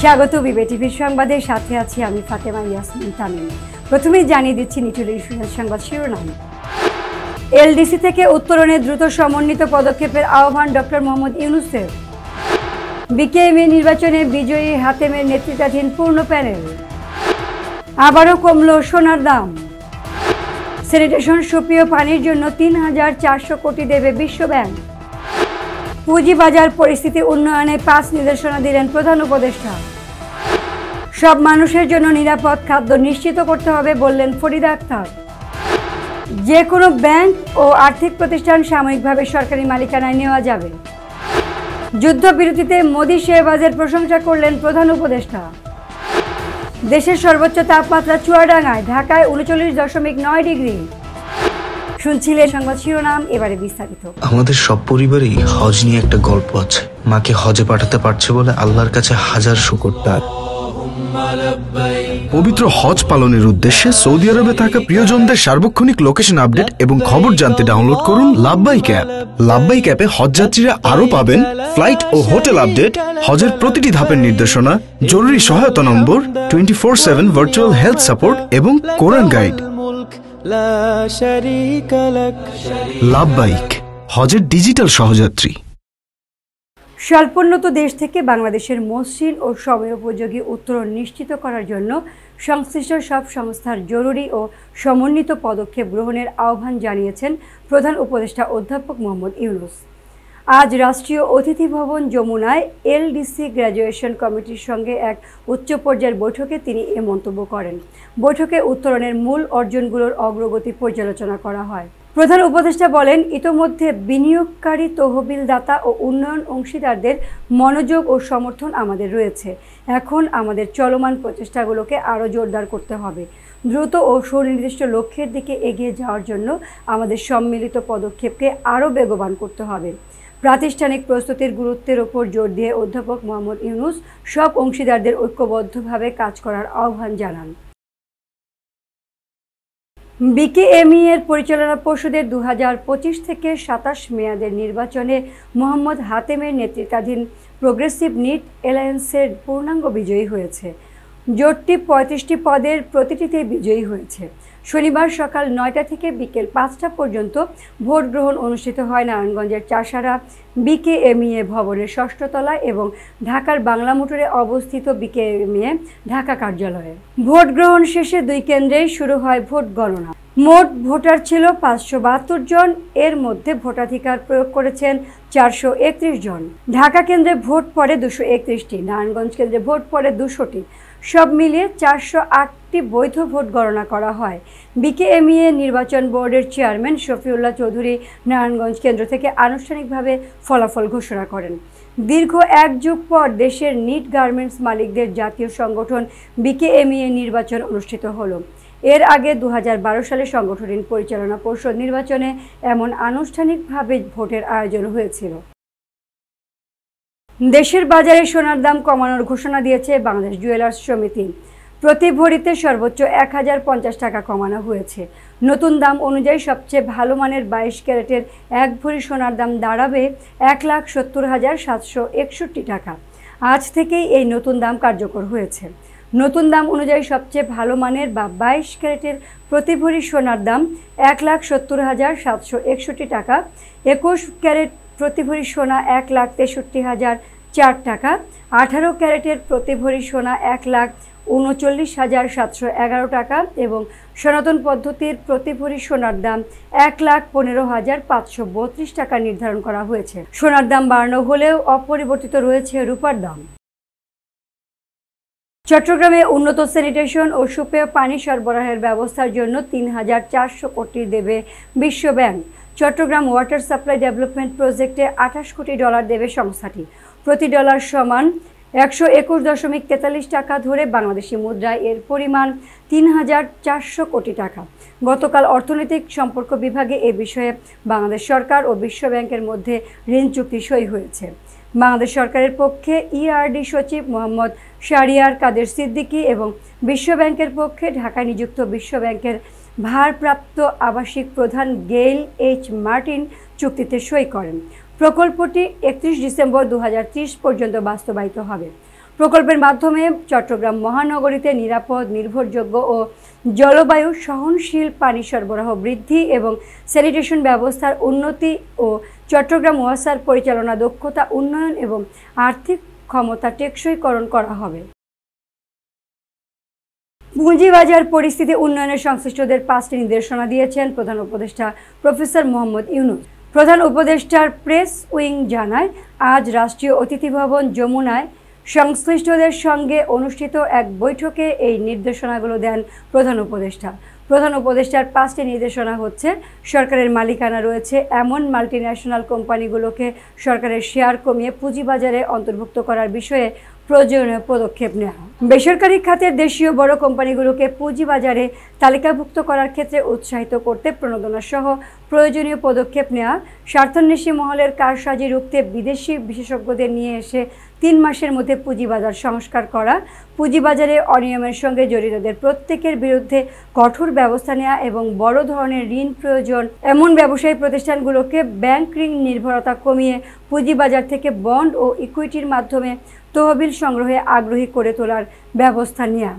স্বাগত বিবে টিভির সংবাদের সাথে আছি আমি ফাতেমা ইয়াসমিন তামিম। প্রথমেই জানিয়ে দিচ্ছি নিটুল ইন্স্যুরেন্স সংবাদ শিরোনাম। এলডিসি থেকে উত্তরণে দ্রুত সমন্বিত পদক্ষেপের আহ্বান ডক্টর মোহাম্মদ ইউনূসের। বিকেএমই নির্বাচনে বিজয়ী হাতেমের নেতৃত্বাধীন পূর্ণ প্যানেল। আবারও কমল সোনার দাম। স্যানিটেশন সুপেয় পানির জন্য ৩,৪০০ কোটি দেবে বিশ্বব্যাংক। পুঁজিবাজার পরিস্থিতি উন্নয়নে ৫ নির্দেশনা দিলেন প্রধান উপদেষ্টা। সব মানুষের জন্য নিরাপদ খাদ্য নিশ্চিত করতে হবে বললেন ফরিদা আক্তার। যে কোনো ব্যাংক ও আর্থিক প্রতিষ্ঠান সাময়িকভাবে সরকারি মালিকানায় নেওয়া যাবে। যুদ্ধবিরতিতে মোদি শেহবাজের প্রশংসা করলেন প্রধান উপদেষ্টা। দেশের সর্বোচ্চ তাপমাত্রা চুয়াডাঙ্গায়, ঢাকায় ৩৯.৯ ডিগ্রি। শুনছিলেন সংবাদ শিরোনাম, এবারে বিস্তারিত। আমাদের সব পরিবারেই হজ নিয়ে একটা গল্প আছে। মাকে হজে পাঠাতে পারছে বলে আল্লাহর কাছে হাজার শুকর তার। পবিত্র হজ পালনের উদ্দেশ্যে সৌদি আরবে থাকা প্রিয়জনদের সার্বক্ষণিক লোকেশন আপডেট এবং খবর জানতে ডাউনলোড করুন লাব্বাইক অ্যাপ। লাব্বাইক অ্যাপে হজযাত্রীরা আরও পাবেন ফ্লাইট ও হোটেল আপডেট, হজের প্রতিটি ধাপের নির্দেশনা, জরুরি সহায়তা নম্বর, 24/7 ভার্চুয়াল হেলথ সাপোর্ট এবং কোরআন গাইড। লাব্বাইক, হজের ডিজিটাল সহযাত্রী। স্বল্পোন্নত দেশ থেকে বাংলাদেশের মসৃণ ও সময়োপযোগী উত্তরণ নিশ্চিত করার জন্য সংশ্লিষ্ট সব সংস্থার জরুরি ও সমন্বিত পদক্ষেপ গ্রহণের আহ্বান জানিয়েছেন প্রধান উপদেষ্টা অধ্যাপক মোহাম্মদ ইউনূস। আজ রাষ্ট্রীয় অতিথি ভবন যমুনায় এলডিসি গ্র্যাজুয়েশন কমিটির সঙ্গে এক উচ্চ পর্যায়ের বৈঠকে তিনি এ মন্তব্য করেন। বৈঠকে উত্তরণের মূল অর্জনগুলোর অগ্রগতি পর্যালোচনা করা হয়। প্রধান উপদেষ্টা বলেন, ইতোমধ্যে বিনিয়োগকারী, তহবিলদাতা ও উন্নয়ন অংশীদারদের মনোযোগ ও সমর্থন আমাদের রয়েছে। এখন আমাদের চলমান প্রচেষ্টাগুলোকে আরও জোরদার করতে হবে। দ্রুত ও সুনির্দিষ্ট লক্ষ্যের দিকে এগিয়ে যাওয়ার জন্য আমাদের সম্মিলিত পদক্ষেপকে আরও বেগবান করতে হবে। প্রাতিষ্ঠানিক প্রস্তুতির গুরুত্বের ওপর জোর দিয়ে অধ্যাপক মোহাম্মদ ইউনূস সব অংশীদারদের ঐক্যবদ্ধভাবে কাজ করার আহ্বান জানান। বিকেএমই এর পরিচালনা পর্ষদের 2025 থেকে 27 মেয়াদের নির্বাচনে মোহাম্মদ হাতেমের নেতৃত্বাধীন প্রোগ্রেসিভ নিট অ্যালায়েন্সের পূর্ণাঙ্গ বিজয়ী হয়েছে। জোটটি 35টি পদের প্রতিটিতে বিজয়ী হয়েছে। শনিবার সকাল 9টা থেকে বিকেল 5টা পর্যন্ত ভোট গ্রহণ অনুষ্ঠিত হয় নারায়ণগঞ্জের চাষারা বিকেএমই ভবনের 6ষ্ঠ তলায় এবং ঢাকার বাংলা মোটরে অবস্থিত বিকেএমই ঢাকা কার্যালয়ে। ভোট গ্রহণ শেষে 2 কেন্দ্রেই শুরু হয় ভোট গণনা। মোট ভোটার ছিল 572 জন। এর মধ্যে ভোটাধিকার প্রয়োগ করেছেন 431 জন। ঢাকা কেন্দ্রে ভোট পড়ে 231টি, নারায়ণগঞ্জ কেন্দ্রে ভোট পড়ে 200টি। সব মিলিয়ে 408টি বৈধ ভোট গণনা করা হয়। বিকেএমই নির্বাচন বোর্ডের চেয়ারম্যান শফিউল্লাহ চৌধুরী নারায়ণগঞ্জ কেন্দ্র থেকে আনুষ্ঠানিকভাবে ফলাফল ঘোষণা করেন। দীর্ঘ 1 যুগ পর দেশের নিট গার্মেন্টস মালিকদের জাতীয় সংগঠন বিকেএমই নির্বাচন অনুষ্ঠিত হলো। এর আগে 2012 সালে সংগঠনের পরিচালনা পর্ষদ নির্বাচনে এমন আনুষ্ঠানিকভাবে ভোটের আয়োজন হয়েছিল। দেশের বাজারে সোনার দাম কমানোর ঘোষণা দিয়েছে বাংলাদেশ জুয়েলার্স সমিতি। প্রতি ভরিতে সর্বোচ্চ 1050 টাকা কমানো হয়েছে। নতুন দাম অনুযায়ী সবচেয়ে ভালো মানের 22 ক্যারেটের 1 ভরি সোনার দাম দাঁড়াবে 1,70,761 টাকা। আজ থেকেই এই নতুন দাম কার্যকর হয়েছে। নতুন দাম অনুযায়ী সবচেয়ে ভালো মানের বা 22 ক্যারেটের প্রতি ভরি সোনার দাম 1,70,761 টাকা। 21 ক্যারেট প্রতি ভরি সোনা 1,63,004 টাকা। 18 ক্যারেটের প্রতি ভরি সোনা 1,39,711 টাকা এবং সনাতন পদ্ধতির প্রতি ভরি সোনার দাম 1,15,532 টাকা নির্ধারণ করা হয়েছে। সোনার দাম বাড়ানো হলেও অপরিবর্তিত রয়েছে রূপার দাম। চট্টগ্রামে উন্নত স্যানিটেশন ও সুপেয় পানি সরবরাহের ব্যবস্থার জন্য 3,400 কোটি দেবে বিশ্বব্যাংক। চট্টগ্রাম ওয়াটার সাপ্লাই ডেভেলপমেন্ট প্রজেক্টে $28 কোটি দেবে সংস্থাটি। প্রতি ডলার সমান 121.43 টাকা ধরে বাংলাদেশি মুদ্রায় এর পরিমাণ 3,400 কোটি টাকা। গতকাল অর্থনৈতিক সম্পর্ক বিভাগে এ বিষয়ে বাংলাদেশ সরকার ও বিশ্বব্যাংকের মধ্যে ঋণ চুক্তি সই হয়েছে। বাংলাদেশ সরকারের পক্ষে ইআরডি সচিব মোহাম্মদ শাহরিয়ার কাদের সিদ্দিকী এবং বিশ্বব্যাংকের পক্ষে ঢাকায় নিযুক্ত বিশ্বব্যাংকের ভারপ্রাপ্ত আবাসিক প্রধান গেইল এইচ মার্টিন চুক্তিতে সই করেন। প্রকল্পটি 31 ডিসেম্বর 2030 পর্যন্ত বাস্তবায়িত হবে। প্রকল্পের মাধ্যমে চট্টগ্রাম মহানগরীতে নিরাপদ, নির্ভরযোগ্য ও জলবায়ু সহনশীল পানি সরবরাহ বৃদ্ধি এবং স্যানিটেশন ব্যবস্থার উন্নতি ও চট্টগ্রাম ওয়াসার পরিচালনা দক্ষতা উন্নয়ন এবং আর্থিক ক্ষমতা টেকসইকরণ করা হবে। পুঁজিবাজার পরিস্থিতি উন্নয়নের সংশ্লিষ্টদের 5টি নির্দেশনা দিয়েছেন প্রধান উপদেষ্টা প্রফেসর মোহাম্মদ ইউনূস। প্রধান উপদেষ্টার প্রেস উইং জানায়, আজ রাষ্ট্রীয় অতিথি ভবন যমুনায় সংশ্লিষ্টদের সঙ্গে অনুষ্ঠিত এক বৈঠকে এই নির্দেশনাগুলো দেন প্রধান উপদেষ্টা। প্রধান উপদেষ্টার 5টি নির্দেশনা হচ্ছে, সরকারের মালিকানা রয়েছে এমন মাল্টিন্যাশনাল কোম্পানিগুলোকে সরকারের শেয়ার কমিয়ে পুঁজিবাজারে অন্তর্ভুক্ত করার বিষয়ে প্রয়োজনীয় পদক্ষেপ নেওয়া, বেসরকারি খাতের দেশীয় বড় কোম্পানিগুলোকে পুঁজিবাজারে তালিকাভুক্ত করার ক্ষেত্রে উৎসাহিত করতে প্রণোদনা সহ প্রয়োজনীয় পদক্ষেপ নেওয়া, স্বার্থান্বেষী মহলের কারসাজি রুখতে বিদেশি বিশেষজ্ঞদের নিয়ে এসে 3 মাসের মধ্যে পুঁজিবাজার সংস্কার করা, পুঁজিবাজারে অনিয়মের সঙ্গে জড়িতদের প্রত্যেকের বিরুদ্ধে কঠোর ব্যবস্থা নেওয়া এবং বড় ধরনের ঋণ প্রয়োজন এমন ব্যবসায়ী প্রতিষ্ঠানগুলোকে ব্যাংক ঋণ নির্ভরতা কমিয়ে পুঁজিবাজার থেকে বন্ড ও ইকুইটির মাধ্যমে তহবিল সংগ্রহে আগ্রহী করে তোলার ব্যবস্থা নেওয়া।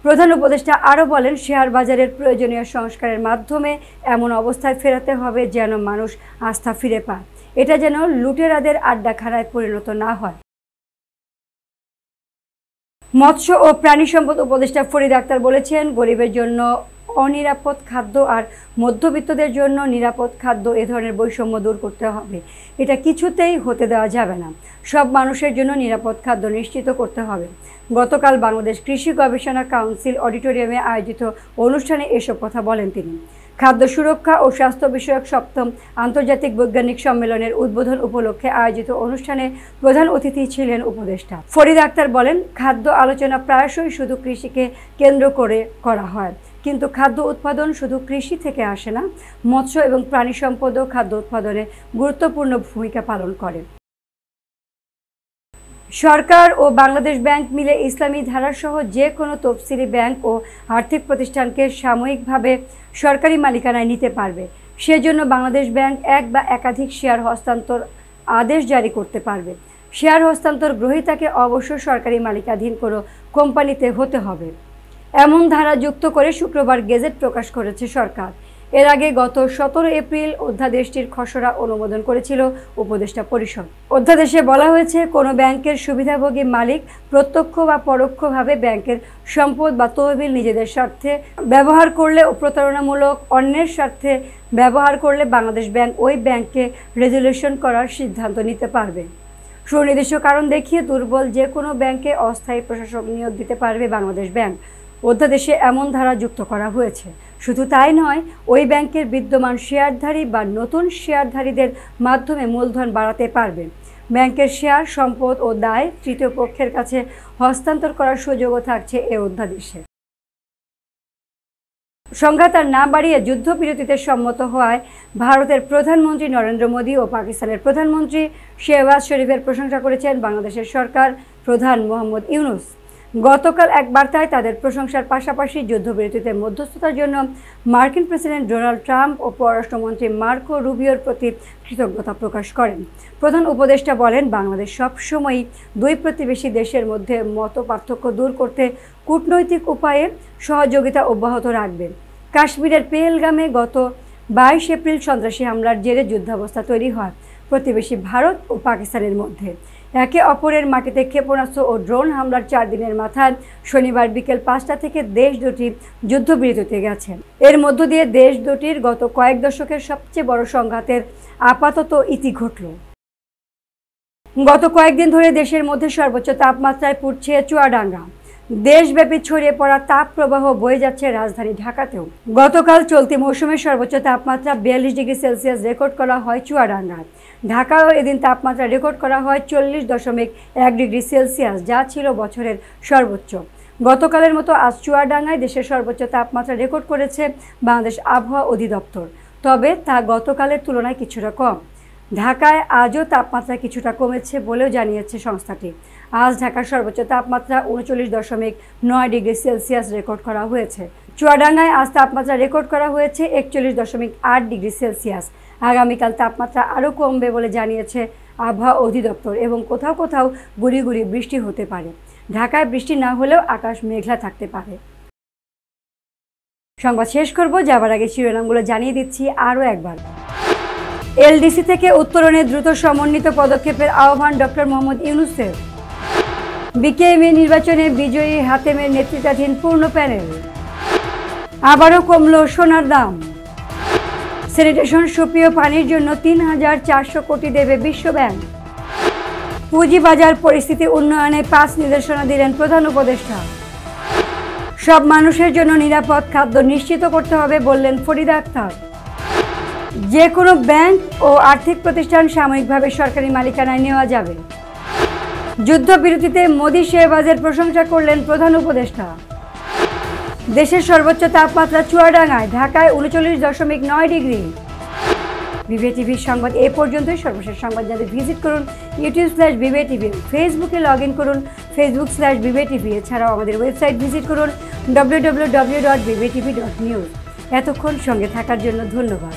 প্রধান উপদেষ্টা আরও বলেন, শেয়ার বাজারের প্রয়োজনীয় সংস্কারের মাধ্যমে এমন অবস্থায় ফেরাতে হবে যেন মানুষ আস্থা ফিরে পায়, এটা যেন লুটেরাদের আড্ডাখানায় পরিণত না হয়। মৎস্য ও প্রাণী সম্পদ উপদেষ্টা ফরিদ আক্তার বলেছেন, গরিবের জন্য অনিরাপদ খাদ্য আর মধ্যবিত্তদের জন্য নিরাপদ খাদ্য এ ধরনের বৈষম্য দূর করতে হবে। এটা কিছুতেই হতে দেওয়া যাবে না। সব মানুষের জন্য নিরাপদ খাদ্য নিশ্চিত করতে হবে। গতকাল বাংলাদেশ কৃষি গবেষণা কাউন্সিল অডিটোরিয়ামে আয়োজিত অনুষ্ঠানে এসব কথা বলেন তিনি। খাদ্য সুরক্ষা ও স্বাস্থ্য বিষয়ক 7ম আন্তর্জাতিক বৈজ্ঞানিক সম্মেলনের উদ্বোধন উপলক্ষে আয়োজিত অনুষ্ঠানে প্রধান অতিথি ছিলেন উপদেষ্টা ফরিদ আক্তার। বলেন, খাদ্য আলোচনা প্রায়শই শুধু কৃষিকে কেন্দ্র করে করা হয়, কিন্তু খাদ্য উৎপাদন শুধু কৃষি থেকে আসে না, মৎস্য এবং প্রাণী সম্পদও খাদ্য উৎপাদনে গুরুত্বপূর্ণ ভূমিকা পালন করে। সরকার ও বাংলাদেশ ব্যাংক মিলে ইসলামী ধারাসহ যে কোনো তফসিলি ব্যাংক ও আর্থিক প্রতিষ্ঠানকে সাময়িকভাবে সরকারি মালিকানায় নিতে পারবে। সেজন্য বাংলাদেশ ব্যাংক এক বা একাধিক শেয়ার হস্তান্তর আদেশ জারি করতে পারবে। শেয়ার হস্তান্তর গ্রহীতাকে অবশ্য সরকারি মালিকাধীন কোনো কোম্পানিতে হতে হবে, এমন ধারা যুক্ত করে শুক্রবার গেজেট প্রকাশ করেছে সরকার। এর আগে গত 17 এপ্রিল অধ্যাদেশটির খসড়া অনুমোদন করেছিল উপদেষ্টা পরিষদ। অধ্যাদেশে বলা হয়েছে, কোনো ব্যাংকের সুবিধাভোগী মালিক প্রত্যক্ষ বা পরোক্ষভাবে ব্যাংকের সম্পদ বা তহবিল নিজেদের স্বার্থে ব্যবহার করলে ও প্রতারণামূলক অন্যের স্বার্থে ব্যবহার করলে বাংলাদেশ ব্যাংক ওই ব্যাংককে রেজুলেশন করার সিদ্ধান্ত নিতে পারবে। সুনির্দিষ্ট কারণ দেখিয়ে দুর্বল যে কোনো ব্যাংকে অস্থায়ী প্রশাসক নিয়োগ দিতে পারবে বাংলাদেশ ব্যাংক। অধ্যাদেশে এমন ধারা যুক্ত করা হয়েছে। শুধু তাই নয়, ওই ব্যাংকের বিদ্যমান শেয়ারধারী বা নতুন শেয়ারধারীদের মাধ্যমে মূলধন বাড়াতে পারবে। ব্যাংকের শেয়ার, সম্পদ ও দায় তৃতীয় পক্ষের কাছে হস্তান্তর করার সুযোগও থাকছে এ অধ্যাদেশে। সংঘাত আর না বাড়িয়ে যুদ্ধবিরতিতে সম্মত হওয়ায় ভারতের প্রধানমন্ত্রী নরেন্দ্র মোদী ও পাকিস্তানের প্রধানমন্ত্রী শেহবাজ শরীফের প্রশংসা করেছেন বাংলাদেশের সরকার প্রধান মোহাম্মদ ইউনূস। গতকাল এক বার্তায় তাদের প্রশংসার পাশাপাশি যুদ্ধবিরতিতে মধ্যস্থতার জন্য মার্কিন প্রেসিডেন্ট ডোনাল্ড ট্রাম্প ও পররাষ্ট্রমন্ত্রী মার্কো রুবিওর প্রতি কৃতজ্ঞতা প্রকাশ করেন। প্রধান উপদেষ্টা বলেন, বাংলাদেশ সবসময়ই দুই প্রতিবেশী দেশের মধ্যে মতপার্থক্য দূর করতে কূটনৈতিক উপায়ে সহযোগিতা অব্যাহত রাখবে। কাশ্মীরের পেহেলগামে গত 22 এপ্রিল সন্ত্রাসী হামলার জেরে যুদ্ধাবস্থা তৈরি হয় প্রতিবেশী ভারত ও পাকিস্তানের মধ্যে। একে অপরের মাটিতে ক্ষেপণাস্ত্র ও ড্রোন হামলার 4 দিনের মাথায় শনিবার বিকেল 5টা থেকে দেশ দুটি যুদ্ধবিরতিতে গেছে। এর মধ্য দিয়ে দেশ দুটির গত কয়েক দশকের সবচেয়ে বড় সংঘাতের আপাতত ইতি ঘটল। গত কয়েকদিন ধরে দেশের মধ্যে সর্বোচ্চ তাপমাত্রায় পুড়ছে চুয়াডাঙ্গা। দেশব্যাপী ছড়িয়ে পড়া তাপ প্রবাহ বয়ে যাচ্ছে রাজধানী ঢাকাতেও। গতকাল চলতি মৌসুমের সর্বোচ্চ তাপমাত্রা 42 ডিগ্রি সেলসিয়াস রেকর্ড করা হয় চুয়াডাঙ্গায়। ঢাকায়ও এদিন তাপমাত্রা রেকর্ড করা হয় 40.1 ডিগ্রি সেলসিয়াস, যা ছিল বছরের সর্বোচ্চ। গতকালের মতো আজ চুয়াডাঙ্গায় দেশের সর্বোচ্চ তাপমাত্রা রেকর্ড করেছে বাংলাদেশ আবহাওয়া অধিদপ্তর, তবে তা গতকালের তুলনায় কিছুটা কম। ঢাকায় আজও তাপমাত্রা কিছুটা কমেছে বলেও জানিয়েছে সংস্থাটি। আজ ঢাকার সর্বোচ্চ তাপমাত্রা 39.9 ডিগ্রি সেলসিয়াস রেকর্ড করা হয়েছে। চুয়াডাঙ্গায় আজ তাপমাত্রা রেকর্ড করা হয়েছে 41.8 ডিগ্রি সেলসিয়াস। আগামীকাল তাপমাত্রা আরও কমবে বলে জানিয়েছে আবহাওয়া অধিদপ্তর এবং কোথাও কোথাও গুঁড়ি গুঁড়ি বৃষ্টি হতে পারে। ঢাকায় বৃষ্টি না হলেও আকাশ মেঘলা থাকতে পারে। সংবাদ শেষ করব, যাবার আগে শিরোনামগুলো জানিয়ে দিচ্ছি আরও একবার। এলডিসি থেকে উত্তরণে দ্রুত সমন্বিত পদক্ষেপের আহ্বান ডক্টর মোহাম্মদ ইউনূসের। বিকেএমই নির্বাচনে বিজয়ী হাতেমের নেতৃত্বাধীন পূর্ণ প্যানেল। আবারও কমল সোনার দাম। স্যানিটেশন সুপেয় পানির জন্য ৩,৪০০ কোটি দেবে বিশ্বব্যাংক। পুঁজিবাজার পরিস্থিতি উন্নয়নে 5 নির্দেশনা দিলেন প্রধান উপদেষ্টা। সব মানুষের জন্য নিরাপদ খাদ্য নিশ্চিত করতে হবে বললেন ফরিদা আক্তার। যে কোনো ব্যাংক ও আর্থিক প্রতিষ্ঠান সাময়িকভাবে সরকারি মালিকানায় নেওয়া যাবে। যুদ্ধবিরতিতে মোদি শেহবাজের প্রশংসা করলেন প্রধান উপদেষ্টা। দেশের সর্বোচ্চ তাপমাত্রা চুয়াডাঙ্গায়, ঢাকায় 39.9 ডিগ্রি। বিবিএ টিভির সংবাদ এ পর্যন্তই। সর্বশেষ সংবাদ জানতে ভিজিট করুন YouTube/বিবিএ টিভি, ফেসবুকে লগ ইন করুন Facebook/বিবিএ টিভি। এছাড়াও আমাদের ওয়েবসাইট ভিজিট করুন www.bbtv.news। এতক্ষণ সঙ্গে থাকার জন্য ধন্যবাদ।